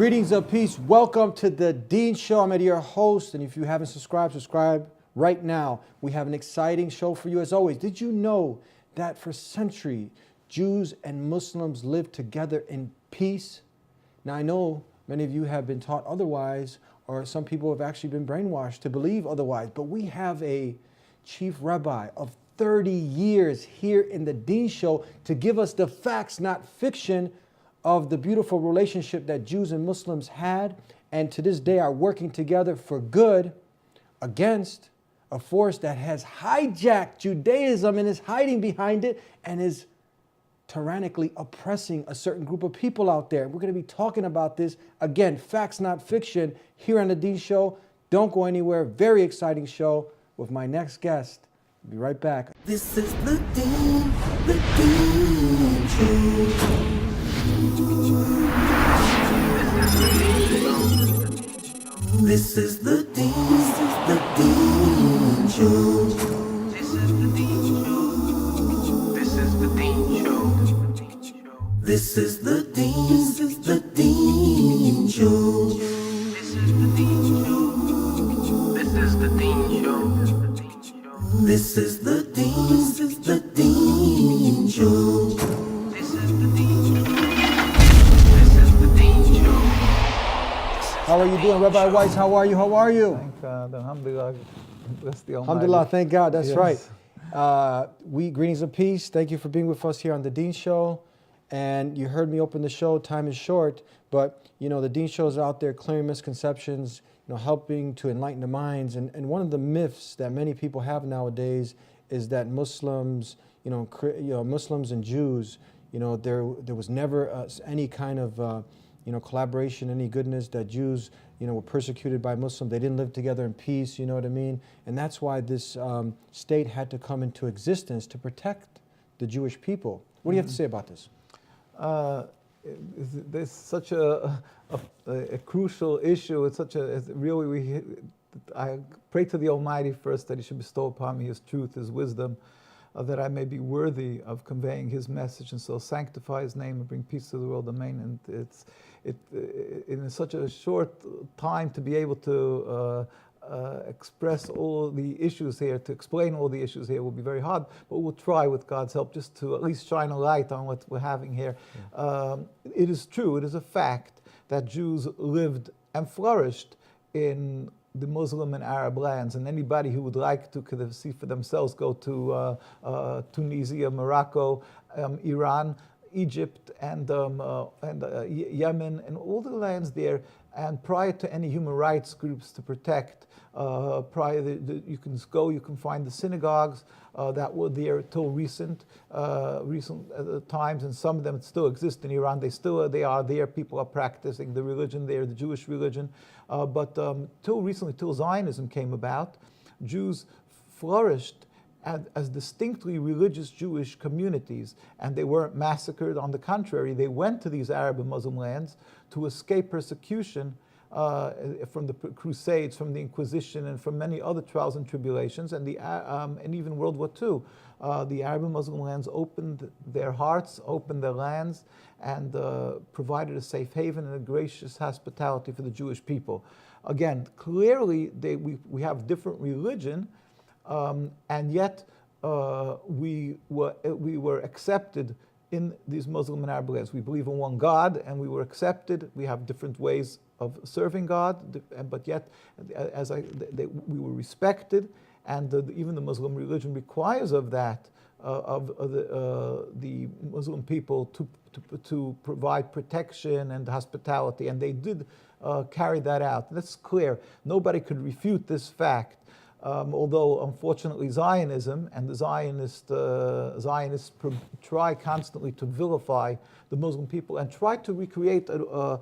Greetings of peace. Welcome to the Dean Show. I'm Eddie, your host. And if you haven't subscribed, subscribe right now. We have an exciting show for you as always. Did you know that for centuries, Jews and Muslims lived together in peace? Now, I know many of you have been taught otherwise, or some people have actually been brainwashed to believe otherwise. But we have a chief rabbi of 30 years here in the Dean Show to give us the facts, not fiction, of the beautiful relationship that Jews and Muslims had and to this day are working together for good against a force that has hijacked Judaism and is hiding behind it and is tyrannically oppressing a certain group of people out there. We're going to be talking about this, again, facts not fiction, here on the Dean Show. Don't go anywhere. Very exciting show with my next guest. I'll be right back. This is the Dean Show. This is the Dean Show. This is the Dean Show. This is the Dean Show. This is the Dean Show. This is the Dean Show. This is the Dean Show. This is the Dean Show. This is the Dean Show. This is the Dean Show. How are you doing, Rabbi Weiss? How are you? How are you? Thank God. Alhamdulillah. Bless the Almighty. Alhamdulillah, thank God, that's Yes. right. Greetings of peace. Thank you for being with us here on the Dean Show. And you heard me open the show. Time is short, but the Dean Show is out there clearing misconceptions, helping to enlighten the minds. And one of the myths that many people have nowadays is that Muslims, Muslims and Jews, there was never any kind of collaboration, any goodness, that Jews, were persecuted by Muslims. They didn't live together in peace, you know what I mean? And that's why this state had to come into existence to protect the Jewish people. What do you have to say about this? There's such a crucial issue. I pray to the Almighty first that He should bestow upon me His truth, His wisdom, that I may be worthy of conveying His message, and so sanctify His name and bring peace to the world. Amen. And in such a short time to be able to express all the issues here, to explain all the issues here will be very hard, but we'll try with God's help just to at least shine a light on what we're having here. It is true, it is a fact that Jews lived and flourished in the Muslim and Arab lands, and anybody who would like to could see for themselves go to Tunisia, Morocco, Iran, Egypt, and Yemen, and all the lands there. And prior to any human rights groups to protect, you can go, you can find the synagogues that were there till recent times, and some of them still exist in Iran. They are there. People are practicing the religion there, the Jewish religion. But till recently, till Zionism came about, Jews flourished as distinctly religious Jewish communities, and they weren't massacred. On the contrary, they went to these Arab and Muslim lands to escape persecution from the Crusades, from the Inquisition, and from many other trials and tribulations, and even World War II. The Arab and Muslim lands opened their hearts, opened their lands, and provided a safe haven and a gracious hospitality for the Jewish people. Again, clearly we have different religion, and yet we were accepted in these Muslim and Arab lands. We believe in one God, and we were accepted. We have different ways of serving God, but yet, we were respected, and even the Muslim religion requires of that, the Muslim people to provide protection and hospitality, and they did carry that out. That's clear. Nobody could refute this fact. Although, unfortunately, Zionism and the Zionists try constantly to vilify the Muslim people and try to recreate a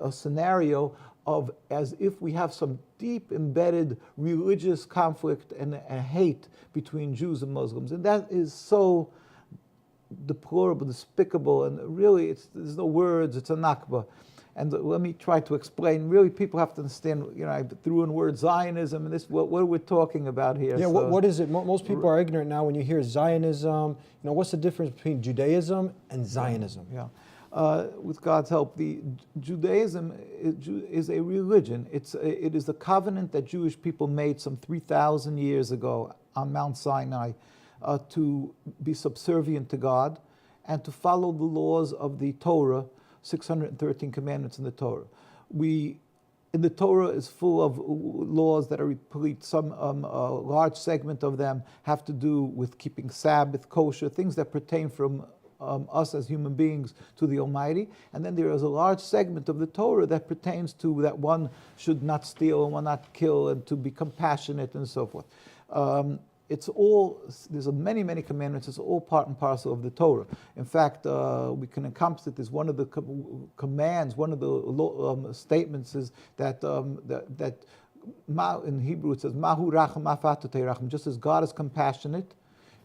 scenario of as if we have some deep embedded religious conflict and hate between Jews and Muslims. And that is so deplorable, despicable, and really there's no words, it's a Nakba. And let me try to explain. Really, people have to understand, I threw in the word Zionism and this, what are we talking about here? Yeah, So, what is it? Most people are ignorant now when you hear Zionism. What's the difference between Judaism and Zionism? Yeah. with God's help, Judaism is a religion. It is the covenant that Jewish people made some 3,000 years ago on Mount Sinai to be subservient to God and to follow the laws of the Torah, 613 commandments in the Torah. In the Torah is full of laws that are replete. Some a large segment of them have to do with keeping Sabbath, kosher, things that pertain from us as human beings to the Almighty. And then there is a large segment of the Torah that pertains to that one should not steal and one not kill and to be compassionate and so forth. There's many, many commandments. It's all part and parcel of the Torah. In fact, we can encompass it as one of the commands, one of the statements is that in Hebrew it says, Mahu racham afatu teiracham. Just as God is compassionate,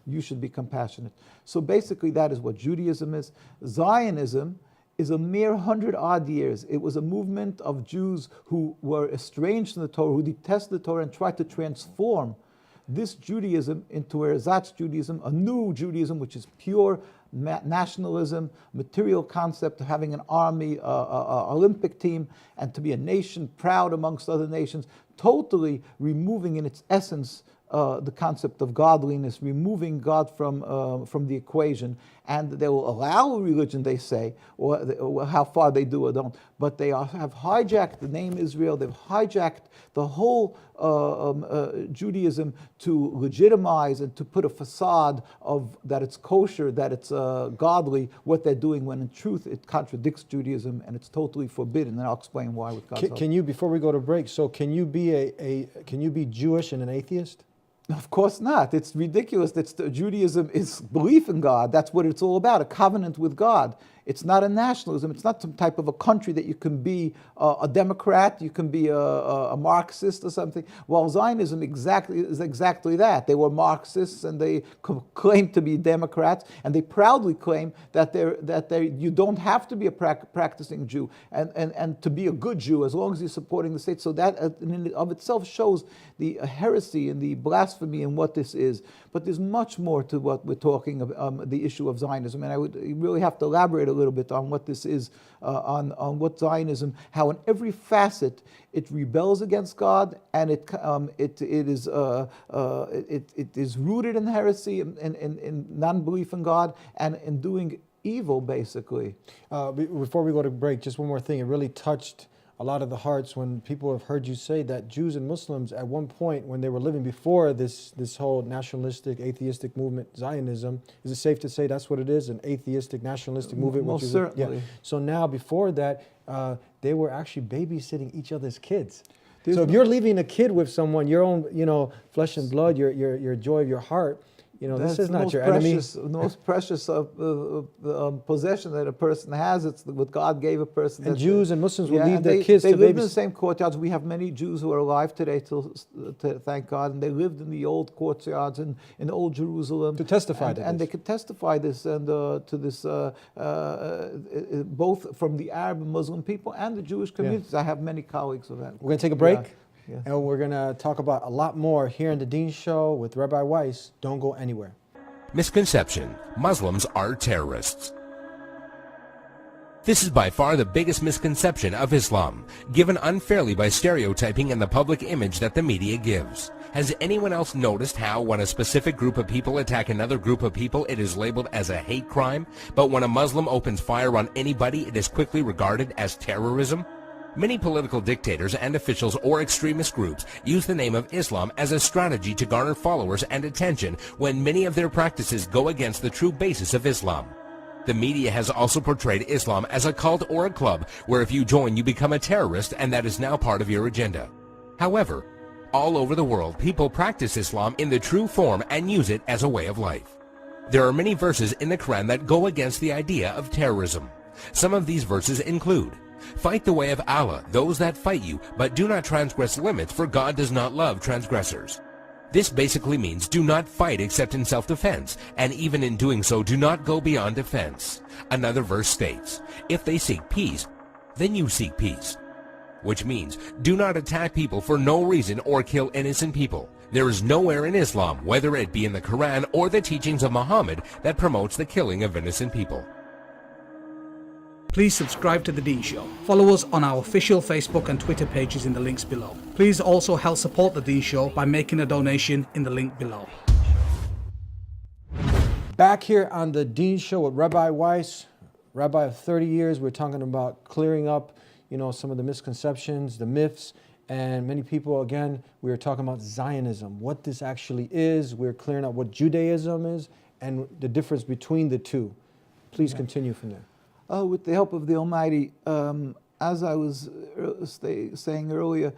you should be compassionate. So basically that is what Judaism is. Zionism is a mere 100-odd years. It was a movement of Jews who were estranged from the Torah, who detested the Torah and tried to transform this Judaism into ersatz Judaism, a new Judaism, which is pure nationalism, material concept of having an army, Olympic team, and to be a nation proud amongst other nations, totally removing in its essence the concept of godliness, removing God from the equation, and they will allow religion, they say, or how far they do or don't, but they have hijacked the name Israel, they've hijacked the whole Judaism to legitimize and to put a facade of that it's kosher, that it's godly, what they're doing, when in truth it contradicts Judaism and it's totally forbidden, and I'll explain why with God's help. Can you, before we go to break, so can you be Jewish and an atheist? Of course not. It's ridiculous. Judaism is belief in God. That's what it's all about, a covenant with God. It's not a nationalism. It's not some type of a country that you can be a Democrat, you can be a Marxist or something. Well, Zionism is exactly that. They were Marxists and they claim to be Democrats, and they proudly claim that you don't have to be a practicing Jew and to be a good Jew as long as you're supporting the state. So that in and of itself shows the heresy and the blasphemy in what this is. But there's much more to what we're talking about, the issue of Zionism, and I would really have to elaborate a little bit on what this is, on what Zionism, how in every facet it rebels against God, and it is rooted in heresy and non-belief in God and in doing evil, basically. Before we go to break, just one more thing. It really touched a lot of the hearts when people have heard you say that Jews and Muslims at one point, when they were living before this whole nationalistic, atheistic movement, Zionism, is it safe to say that's what it is, an atheistic, nationalistic movement? Most certainly. Yeah. So now, before that, they were actually babysitting each other's kids. So if you're leaving a kid with someone, your own, flesh and blood, your joy of your heart, this is not your enemy. The most precious possession that a person has. It's what God gave a person. And Jews and Muslims will leave their kids to They live in babysit. the same courtyards. We have many Jews who are alive today, thank God, and they lived in the old courtyards in old Jerusalem. To testify to this. And they could testify this and to this, both from the Arab and Muslim people and the Jewish communities. I have many colleagues of that. We're going to take a break. Yeah. Yes. And we're going to talk about a lot more here in the Dean Show with Rabbi Weiss. Don't go anywhere. Misconception: Muslims are terrorists. This is by far the biggest misconception of Islam, given unfairly by stereotyping and the public image that the media gives. Has anyone else noticed how when a specific group of people attack another group of people, it is labeled as a hate crime, but when a Muslim opens fire on anybody, it is quickly regarded as terrorism? Many political dictators and officials or extremist groups use the name of Islam as a strategy to garner followers and attention when many of their practices go against the true basis of Islam. The media has also portrayed Islam as a cult or a club where if you join you become a terrorist, and that is now part of your agenda. However, all over the world people practice Islam in the true form and use it as a way of life. There are many verses in the Quran that go against the idea of terrorism. Some of these verses include: fight the way of Allah, those that fight you, but do not transgress limits, for God does not love transgressors. This basically means do not fight except in self-defense, and even in doing so, do not go beyond defense. Another verse states, if they seek peace, then you seek peace. Which means, do not attack people for no reason or kill innocent people. There is nowhere in Islam, whether it be in the Quran or the teachings of Muhammad, that promotes the killing of innocent people. Please subscribe to The Dean Show. Follow us on our official Facebook and Twitter pages in the links below. Please also help support The Dean Show by making a donation in the link below. Back here on the Dean Show with Rabbi Weiss, Rabbi of 30 years. We're talking about clearing up, some of the misconceptions, the myths, and many people, again, we were talking about Zionism, what this actually is. We're clearing up what Judaism is and the difference between the two. Please continue from there. With the help of the Almighty, as I was saying earlier,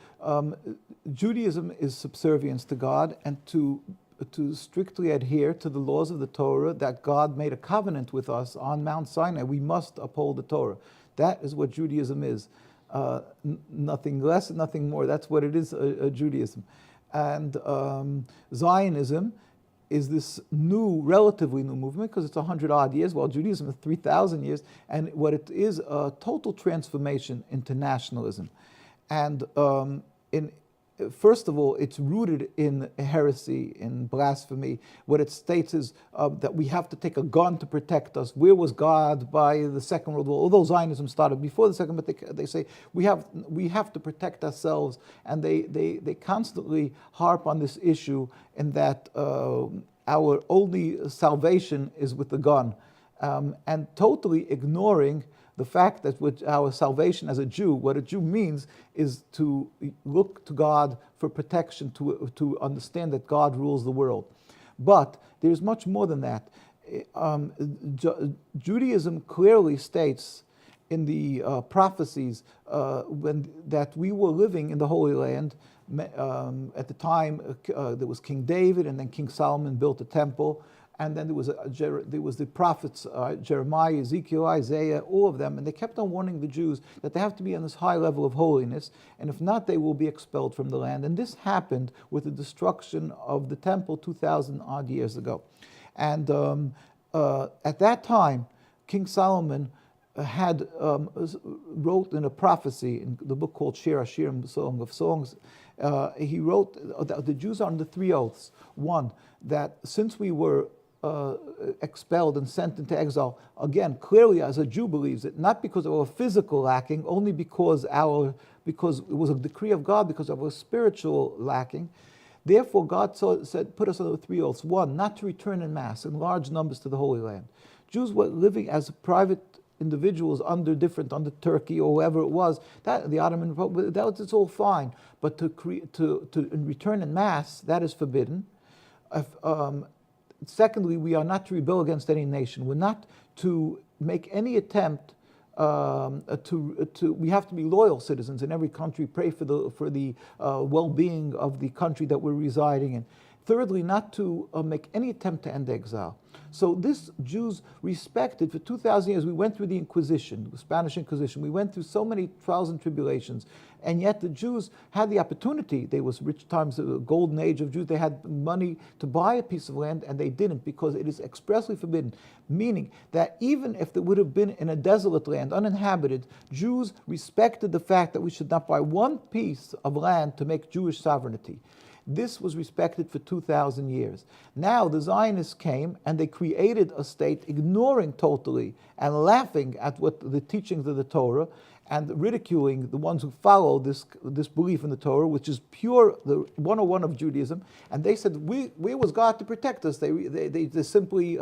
Judaism is subservience to God and to strictly adhere to the laws of the Torah that God made a covenant with us on Mount Sinai. We must uphold the Torah. That is what Judaism is. Nothing less and nothing more. That's what it is, Judaism. And Zionism is this relatively new movement because it's 100 odd years, while Judaism is 3,000 years. And what it is, a total transformation into nationalism. And first of all, it's rooted in heresy, in blasphemy. What it states is that we have to take a gun to protect us. Where was God by the Second World War? Although Zionism started before the Second, but they say we have to protect ourselves, and they constantly harp on this issue, in that our only salvation is with the gun, and totally ignoring the fact that with our salvation as a Jew, what a Jew means is to look to God for protection, to understand that God rules the world. But there's much more than that. Judaism clearly states in the prophecies that we were living in the Holy Land. At the time, there was King David, and then King Solomon built the temple. And then there was the prophets, Jeremiah, Ezekiel, Isaiah, all of them, and they kept on warning the Jews that they have to be on this high level of holiness, and if not, they will be expelled from the land. And this happened with the destruction of the temple 2,000 odd years ago. And at that time, King Solomon wrote in a prophecy in the book called Shir Hashirim, Song of Songs. He wrote that the Jews are under 3 oaths. One, that since we were expelled and sent into exile, again, clearly as a Jew believes it, not because of our physical lacking, only because it was a decree of God, because of our spiritual lacking. Therefore, God said, put us under 3 oaths. One, not to return in mass, in large numbers to the Holy Land. Jews were living as private individuals under Turkey or whoever it was, the Ottoman Republic, it's all fine. But to return in mass, that is forbidden. Secondly, we are not to rebel against any nation. We're not to make any attempt we have to be loyal citizens in every country, pray for the well-being of the country that we're residing in. Thirdly, not to make any attempt to end exile. So this Jews respected for 2,000 years. We went through the Inquisition, the Spanish Inquisition. We went through so many trials and tribulations, and yet the Jews had the opportunity. There was rich times, the golden age of Jews. They had money to buy a piece of land, and they didn't, because it is expressly forbidden. Meaning that even if they would have been in a desolate land, uninhabited, Jews respected the fact that we should not buy one piece of land to make Jewish sovereignty. This was respected for 2,000 years. Now the Zionists came and they created a state, ignoring totally and laughing at what the teachings of the Torah, and ridiculing the ones who follow this belief in the Torah, which is pure, the 101 of Judaism. And they said, where was God to protect us? They simply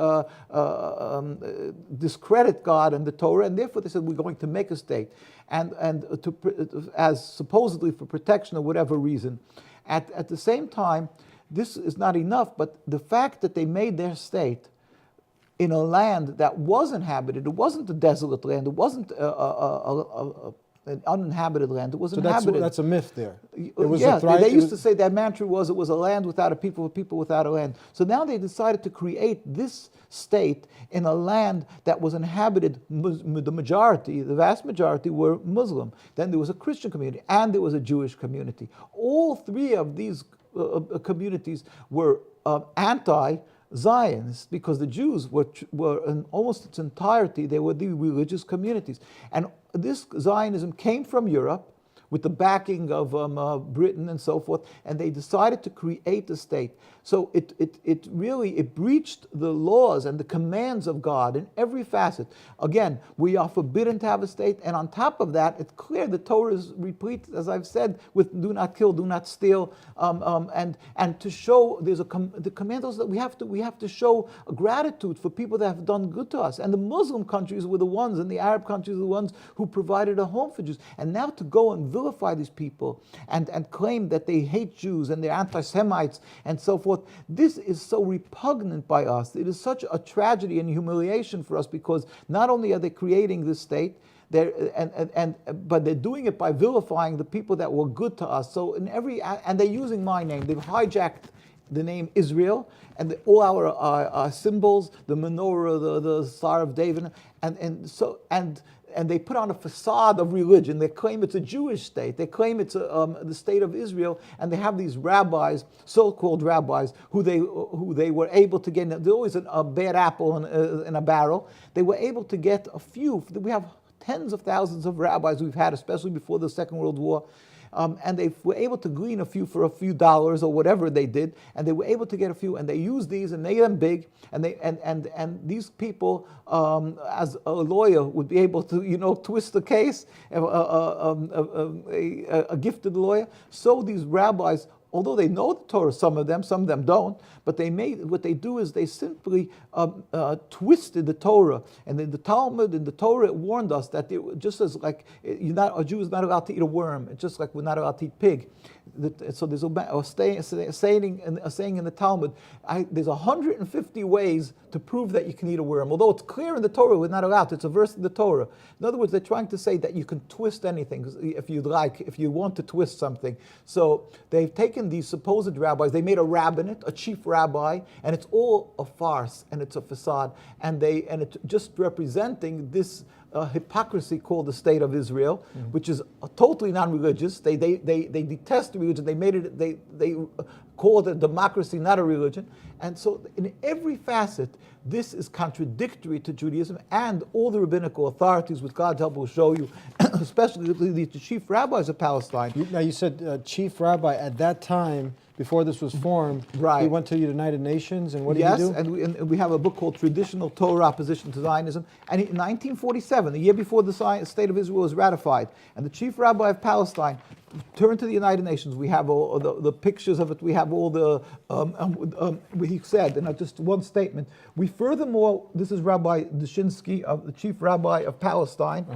discredit God and the Torah, and therefore they said, we're going to make a state, and as supposedly for protection or whatever reason. At the same time, this is not enough, but the fact that they made their state in a land that was inhabited, it wasn't a desolate land, it wasn't an uninhabited land, it was inhabited. That's a myth there. It was they used to say that mantra was, it was a land without a people without a land. So now they decided to create this state in a land that was inhabited, the majority, the vast majority were Muslim. Then there was a Christian community and there was a Jewish community. All 3 of these communities were anti-Zionists, because the Jews were in almost its entirety, they were the religious communities. And this Zionism came from Europe, with the backing of Britain and so forth, and they decided to create a state. So it really breached the laws and the commands of God in every facet. Again, we are forbidden to have a state, and on top of that, it's clear the Torah is replete, as I've said, with do not kill, do not steal, and to show there's the commands that we have to show gratitude for people that have done good to us. And the Muslim countries were the ones, and the Arab countries were the ones who provided a home for Jews. And now to go and vilify these people and claim that they hate Jews and they're anti-Semites and so forth, this is so repugnant by us. It is such a tragedy and humiliation for us, because not only are they creating this state, but they're doing it by vilifying the people that were good to us. So and they're using my name. They've hijacked the name Israel and all our symbols, the menorah, the Star of David, and they put on a facade of religion. They claim it's a Jewish state. They claim it's the state of Israel, and they have these rabbis, so-called rabbis, who they were able to get. There's always a bad apple in a barrel. They were able to get a few. We have tens of thousands of rabbis we've had, especially before the Second World War. And they were able to glean a few for a few dollars or whatever they did, and they were able to get a few, and they used these and made them big, and these people, as a lawyer, would be able to twist the case, a gifted lawyer. So these rabbis, although they know the Torah, some of them don't, but what they do is they simply twisted the Torah. And in the Talmud, in the Torah, it warned us that just as like a Jew is not allowed to eat a worm, it's just like we're not allowed to eat pig. So there's a saying in the Talmud, there's 150 ways to prove that you can eat a worm. Although it's clear in the Torah we're not allowed to. It's a verse in the Torah. In other words, they're trying to say that you can twist anything if you want to twist something. So they've taken these supposed rabbis, they made a rabbinate, a chief rabbi, and it's all a farce and it's a facade. And it's just representing this hypocrisy called the State of Israel, which is totally non-religious. They detest religion. They call it a democracy, not a religion. And so in every facet, this is contradictory to Judaism and all the rabbinical authorities, with God's help will show you, especially the chief rabbis of Palestine. Now you said chief rabbi at that time, before this was formed, right. He went to the United Nations, and what did he do? Yes, and we have a book called Traditional Torah Opposition to Zionism. And in 1947, the year before the State of Israel was ratified, and the chief rabbi of Palestine turned to the United Nations. We have all the pictures of it. We have all the, he said, and just one statement, we furthermore, this is Rabbi Dushinsky, the chief rabbi of Palestine,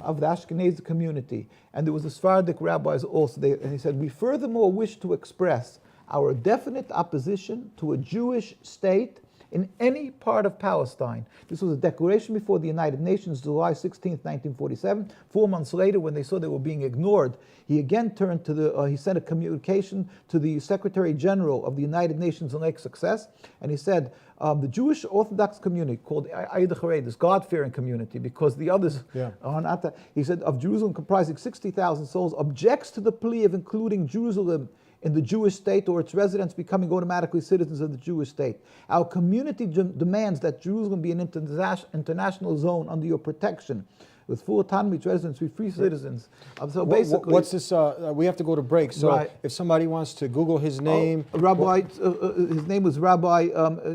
of the Ashkenazi community. And there was the Sephardic rabbis also. And he said, we furthermore wish to express our definite opposition to a Jewish state in any part of Palestine. This was a declaration before the United Nations, July 16, 1947. 4 months later, when they saw they were being ignored, he again turned to he sent a communication to the Secretary General of the United Nations on Lake Success, and he said, the Jewish Orthodox community, called Ayid Hared, this God-fearing community, because the others are not that, he said, of Jerusalem comprising 60,000 souls, objects to the plea of including Jerusalem in the Jewish state or its residents becoming automatically citizens of the Jewish state. Our community demands that Jerusalem be an international zone under your protection, with full autonomy to residents, be free citizens. So basically, what's this? We have to go to break. So right. If somebody wants to Google his name, his name was Rabbi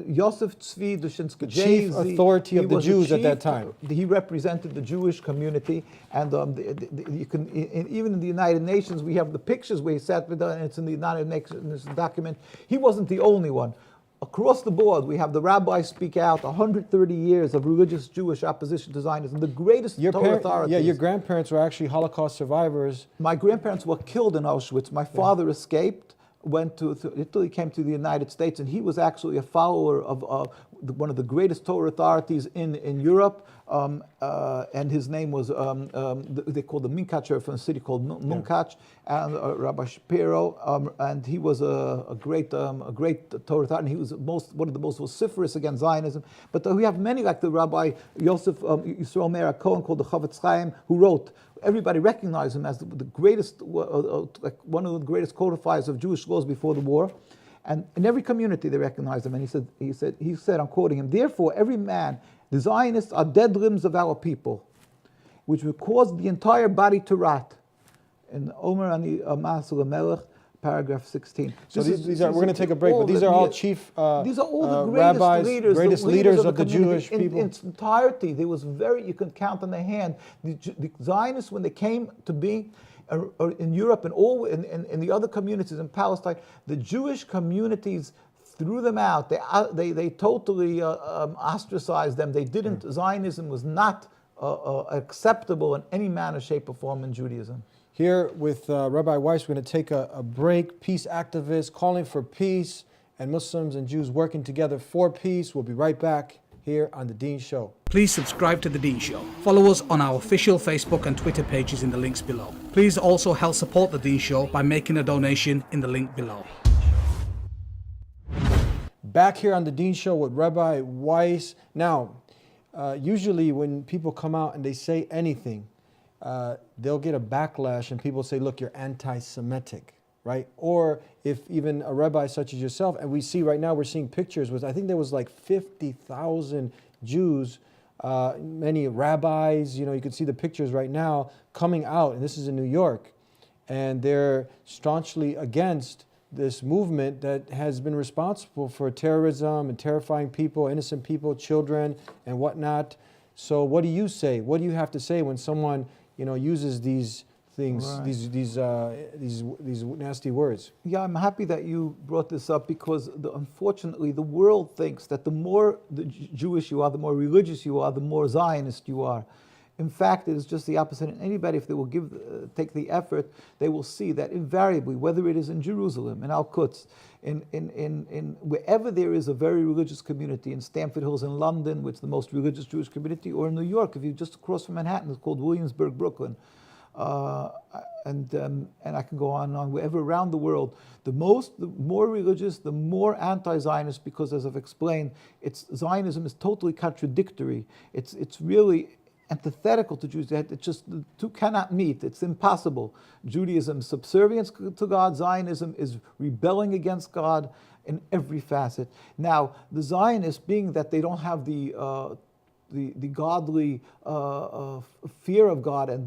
Yosef Tzvi Dushinsky, chief authority of the Jews at that time. He represented the Jewish community, and you can even in the United Nations we have the pictures where he sat with, and it's in the United Nations document. He wasn't the only one. Across the board, we have the rabbis speak out, 130 years of religious Jewish opposition to Zionism, the greatest Torah authorities. Yeah, your grandparents were actually Holocaust survivors. My grandparents were killed in Auschwitz. My father escaped, went to Italy, came to the United States, and he was actually a follower of one of the greatest Torah authorities in Europe. And his name was, they called the Minkacher from a city called Munkach, and Rabbi Shapiro, and he was a great Torah authority, and he was one of the most vociferous against Zionism. But we have many, like the Rabbi Yosef Yisrael Meir Cohen, called the Chavetz Chaim, who wrote, everybody recognized him as the greatest, like one of the greatest codifiers of Jewish laws before the war. And in every community they recognized him. And he said, I'm quoting him, therefore every man, the Zionists are dead limbs of our people, which would cause the entire body to rot. in Omer Ani Masul Melech, paragraph 16. So This these are, we're going to take a break, but these the- are all chief these are all the greatest rabbis, leaders, greatest the leaders of the community Jewish people. in its entirety. There was you can count on the hand. The Zionists, when they came to be in Europe and all in the other communities in Palestine, the Jewish communities threw them out. They totally ostracized them. They didn't. Zionism was not acceptable in any manner, shape, or form in Judaism. Here with Rabbi Weiss, we're going to take a break. Peace activists calling for peace and Muslims and Jews working together for peace. We'll be right back here on The Dean Show. Please subscribe to The Dean Show. Follow us on our official Facebook and Twitter pages in the links below. Please also help support The Dean Show by making a donation in the link below. Back here on The Dean Show with Rabbi Weiss. Now, usually when people come out and they say anything, they'll get a backlash and people say, look, you're anti-Semitic, right? Or if even a rabbi such as yourself, and we see right now, we're seeing pictures with, I think there was like 50,000 Jews, many rabbis, you can see the pictures right now coming out, and this is in New York, and they're staunchly against this movement that has been responsible for terrorism and terrifying people, innocent people, children, and whatnot. So what do you say? What do you have to say when someone, uses these things, Right. these nasty words? Yeah, I'm happy that you brought this up because unfortunately the world thinks that the more Jewish you are, the more religious you are, the more Zionist you are. In fact, it is just the opposite. And anybody, if they will take the effort, they will see that invariably, whether it is in Jerusalem, in Al-Quds, in wherever there is a very religious community, in Stamford Hills in London, which is the most religious Jewish community, or in New York, if you're just across from Manhattan, it's called Williamsburg, Brooklyn. And I can go on and on, wherever around the world, the more religious, the more anti-Zionist, because as I've explained, Zionism is totally contradictory. It's really antithetical to Jews. It just, the two cannot meet. It's impossible. Judaism is subservience to God. Zionism is rebelling against God in every facet. Now, the Zionists, being that they don't have the godly fear of God and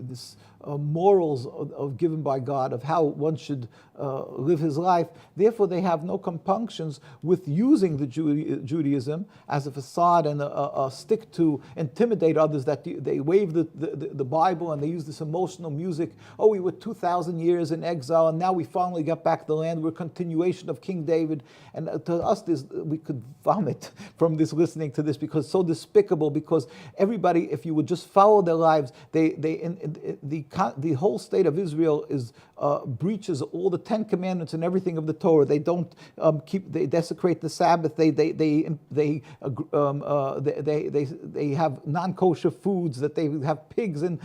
this morals given by God of how one should live his life. Therefore, they have no compunctions with using the Judaism as a facade and a stick to intimidate others. That they wave the Bible and they use this emotional music. Oh, we were 2,000 years in exile and now we finally got back the land. We're a continuation of King David. And to us, we could vomit from this, listening to this, because it's so despicable. Because everybody, if you would just follow their lives, the whole state of Israel breaches all the 10 commandments and everything of the Torah. They don't they desecrate the Sabbath. They have non-kosher foods, that they have pigs and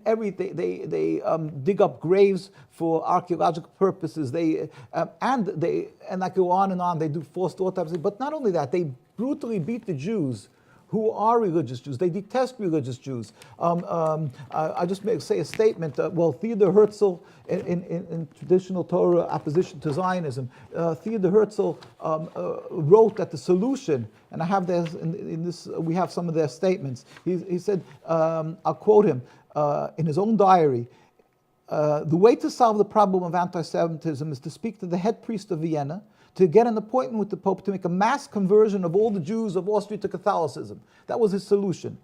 everything. They dig up graves for archaeological purposes. And I go on and on. They do forced autopsy. But not only that, they brutally beat the Jews who are religious Jews. They detest religious Jews. I just say a statement. Theodor Herzl, in traditional Torah opposition to Zionism, Theodor Herzl wrote that the solution, and I have this in this. We have some of their statements. He said, I'll quote him in his own diary. The way to solve the problem of anti-Semitism is to speak to the head priest of Vienna, to get an appointment with the Pope to make a mass conversion of all the Jews of Austria to Catholicism. That was his solution.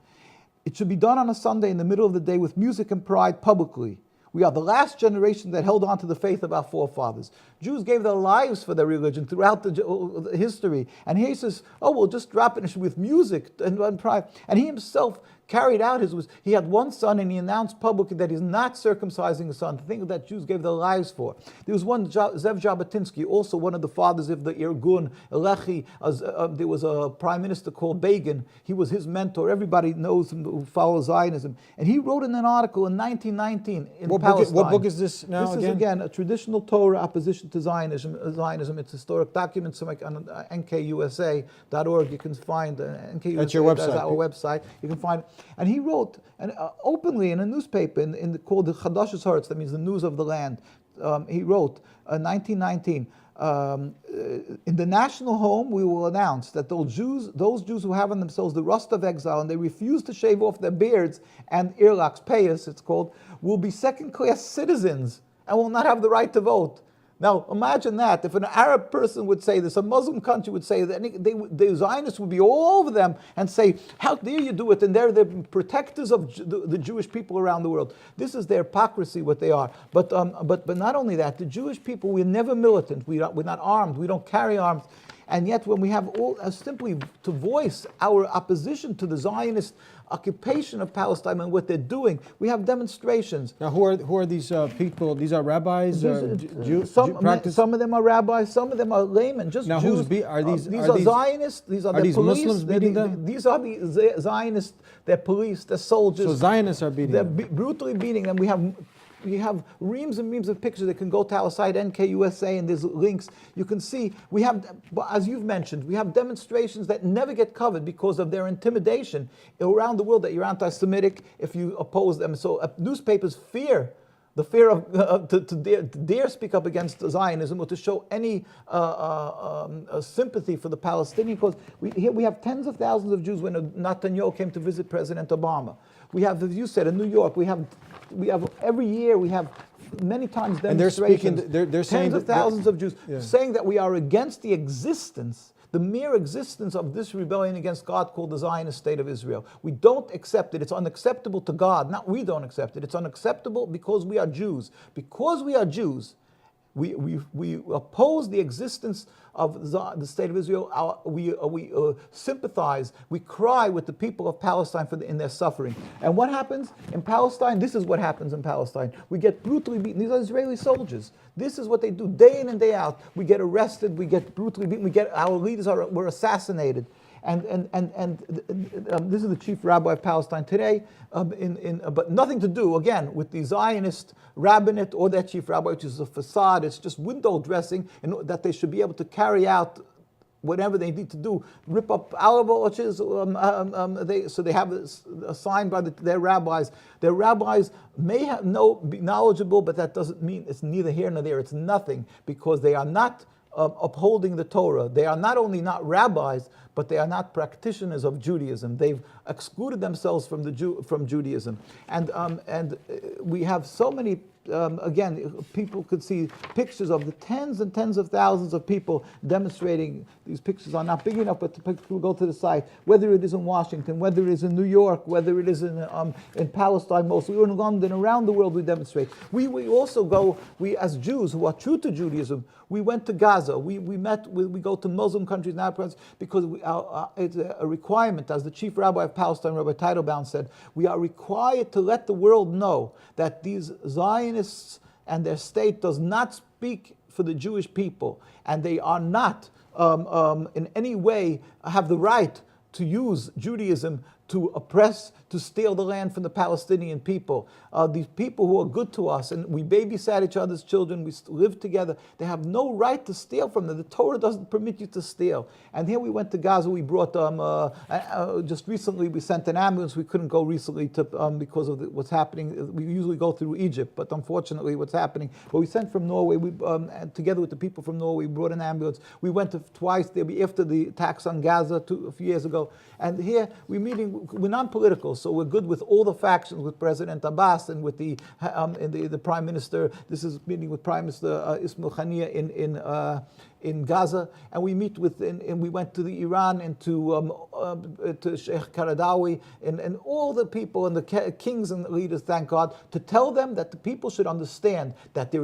It should be done on a Sunday in the middle of the day with music and pride publicly. We are the last generation that held on to the faith of our forefathers. Jews gave their lives for their religion throughout the history. And here he says, we'll just drop it with music and pride. And he himself carried out he had one son, and he announced publicly that he's not circumcising his son, the thing that Jews gave their lives for. There was one, Zev Jabotinsky, also one of the fathers of the Irgun, Elechi. There was a prime minister called Begin. He was his mentor. Everybody knows him who follows Zionism. And he wrote in an article in 1919 in Palestine. What book is this now again? This is again a traditional Torah opposition to Zionism. It's historic documents on nkusa.org. You can find NKUSA. That's your website. That's our website. You can find it. And he wrote openly in a newspaper called the Chadash's Haaretz, that means the news of the land, 1919, in the national home, we will announce that those Jews who have on themselves the rust of exile and they refuse to shave off their beards and earlocks, payas, it's called, will be second-class citizens and will not have the right to vote. Now, imagine that. If an Arab person would say this, a Muslim country would say that, the Zionists would be all over them and say, how dare you do it? And they're the protectors of the Jewish people around the world. This is their hypocrisy, what they are. But not only that, the Jewish people, we're never militant. We're not armed. We don't carry arms. And yet when we have simply to voice our opposition to the Zionist occupation of Palestine and what they're doing, we have demonstrations. Now, who are these people? These are rabbis, Some of them are rabbis, some of them are laymen, just now, Jews. These are Zionists, these are the these police. Muslims beating them? These are the Zionists, they're police, they're soldiers. So Zionists are beating them? They're brutally beating them. We have reams and reams of pictures that can go to our site, NKUSA, and there's links. You can see, we have, as you've mentioned, we have demonstrations that never get covered because of their intimidation around the world that you're anti-Semitic if you oppose them. So newspapers fear the fear of to dare speak up against Zionism or to show any sympathy for the Palestinian cause. Here we have tens of thousands of Jews when Netanyahu came to visit President Obama. We have, as you said, in New York, we have every year we have many times demonstrations. And they're saying tens of thousands of Jews saying that we are against the existence, the mere existence of this rebellion against God called the Zionist State of Israel. We don't accept it. It's unacceptable to God. Not we don't accept it. It's unacceptable because we are Jews. Because we are Jews, we oppose the existence of the State of Israel. We sympathize, we cry with the people of Palestine in their suffering. And what happens in Palestine? This is what happens in Palestine. We get brutally beaten. These are Israeli soldiers. This is what they do day in and day out. We get arrested, we get brutally beaten, our leaders were assassinated. And this is the chief rabbi of Palestine today, but nothing to do, again, with the Zionist rabbinate or that chief rabbi, which is a facade. It's just window dressing, and that they should be able to carry out whatever they need to do, rip up alabaches. So they have assigned by their rabbis. Their rabbis may be knowledgeable, but that doesn't mean it's neither here nor there. It's nothing, because they are not upholding the Torah. They are not only not rabbis, but they are not practitioners of Judaism. They've excluded themselves from from Judaism, and we have so many. Again, people could see pictures of the tens and tens of thousands of people demonstrating. These pictures are not big enough, but people go to the site. Whether it is in Washington, whether it is in New York, whether it is in Palestine, mostly, or in London, around the world, we demonstrate. We also go. We, as Jews who are true to Judaism, we went to Gaza. We go to Muslim countries now because it's a requirement, as the chief rabbi of Palestine, Rabbi Teitelbaum, said. We are required to let the world know that these Zionists and their state does not speak for the Jewish people, and they are not in any way have the right to use Judaism to oppress, to steal the land from the Palestinian people. These people who are good to us, and we babysat each other's children, we live together, they have no right to steal from them. The Torah doesn't permit you to steal. And here we went to Gaza, we brought, just recently we sent an ambulance. We couldn't go recently because of what's happening. We usually go through Egypt, but unfortunately what's happening. But we sent from Norway, together with the people from Norway, we brought an ambulance. We went twice there after the attacks on Gaza a few years ago. And here we're non-political, so we're good with all the factions, with President Abbas and with the Prime Minister. This is meeting with Prime Minister Ismail Haniyeh in Gaza, and we meet with, and we went to the Iran and to Sheikh Qaradawi and all the people and the kings and leaders, thank God, to tell them that the people should understand that the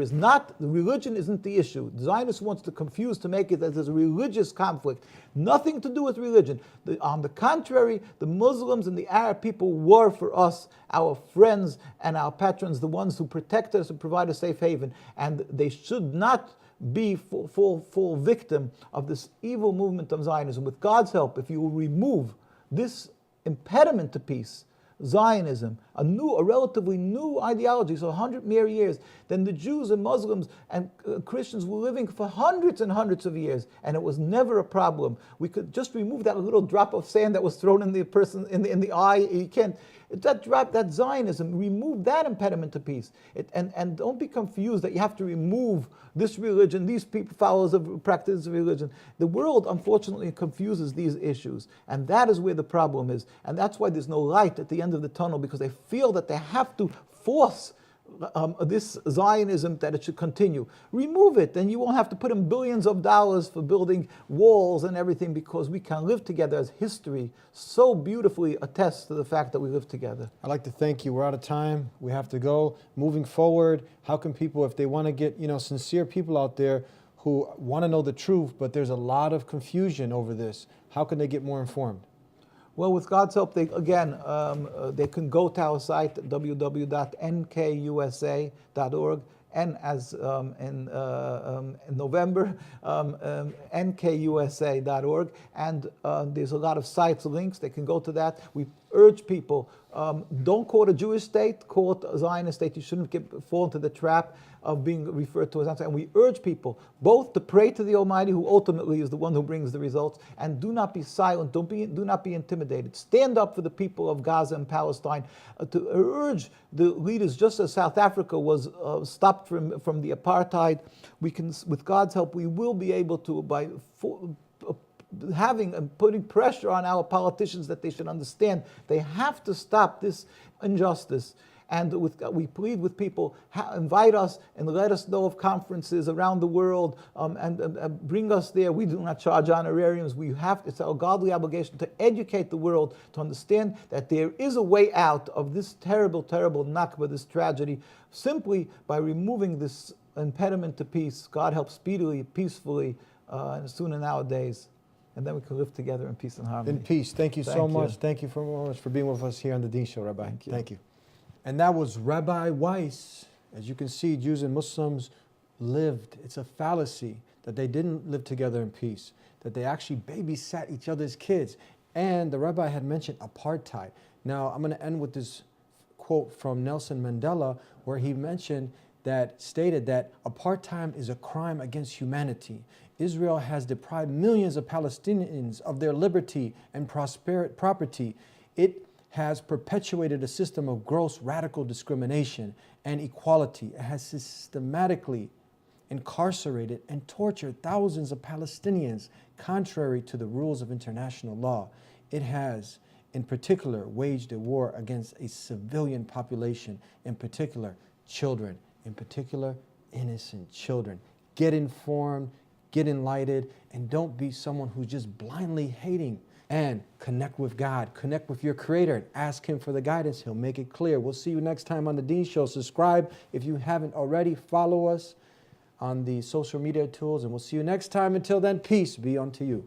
religion isn't the issue. The Zionist wants to confuse, to make it that there's a religious conflict. Nothing to do with religion. On the contrary, the Muslims and the Arab people were for us our friends and our patrons, the ones who protect us and provide a safe haven, and they should not be full victim of this evil movement of Zionism. With God's help, if you will remove this impediment to peace, Zionism, a relatively new ideology, so 100 mere years, then the Jews and Muslims and Christians were living for hundreds and hundreds of years, and it was never a problem. We could just remove that little drop of sand that was thrown in the person in the eye. You can't. That Zionism, remove that impediment to peace. And don't be confused that you have to remove this religion, these people, followers of practices of religion. The world, unfortunately, confuses these issues. And that is where the problem is. And that's why there's no light at the end of the tunnel, because they feel that they have to force this Zionism that it should continue. Remove it, and you won't have to put in billions of dollars for building walls and everything, because we can live together, as history so beautifully attests to the fact that we live together. I'd like to thank you. We're out of time. We have to go. Moving forward, how can people, if they want to get, sincere people out there who want to know the truth, but there's a lot of confusion over this, how can they get more informed? Well, with God's help, they can go to our site, www.nkusa.org, and as in November, nkusa.org, and there's a lot of sites, links, they can go to that. We urge people, don't call it a Jewish state, call it a Zionist state. You shouldn't fall into the trap of being referred to as Zionist. And we urge people both to pray to the Almighty, who ultimately is the one who brings the results, and do not be silent, do not be intimidated. Stand up for the people of Gaza and Palestine, to urge the leaders, just as South Africa was stopped from the apartheid. We can, with God's help, we will be able to, by having and putting pressure on our politicians, that they should understand they have to stop this injustice. And we plead with people, invite us and let us know of conferences around the world, and bring us there. We do not charge honorariums. It's our godly obligation to educate the world to understand that there is a way out of this terrible, terrible Nakba, this tragedy, simply by removing this impediment to peace. God help speedily, peacefully, and sooner nowadays. And then we can live together in peace and harmony. In peace. Thank you so much. Thank you so much for being with us here on the Dean Show, Rabbi. Thank you. And that was Rabbi Weiss. As you can see, Jews and Muslims lived. It's a fallacy that they didn't live together in peace, that they actually babysat each other's kids. And the rabbi had mentioned apartheid. Now, I'm going to end with this quote from Nelson Mandela, where he stated that apartheid is a crime against humanity. Israel has deprived millions of Palestinians of their liberty and property. It has perpetuated a system of gross radical discrimination and equality. It has systematically incarcerated and tortured thousands of Palestinians contrary to the rules of international law. It has, in particular, waged a war against a civilian population, in particular, children, in particular, innocent children. Get informed, get enlightened, and don't be someone who's just blindly hating. And connect with God, connect with your Creator, and ask Him for the guidance. He'll make it clear. We'll see you next time on The Dean Show. Subscribe if you haven't already. Follow us on the social media tools, and we'll see you next time. Until then, peace be unto you.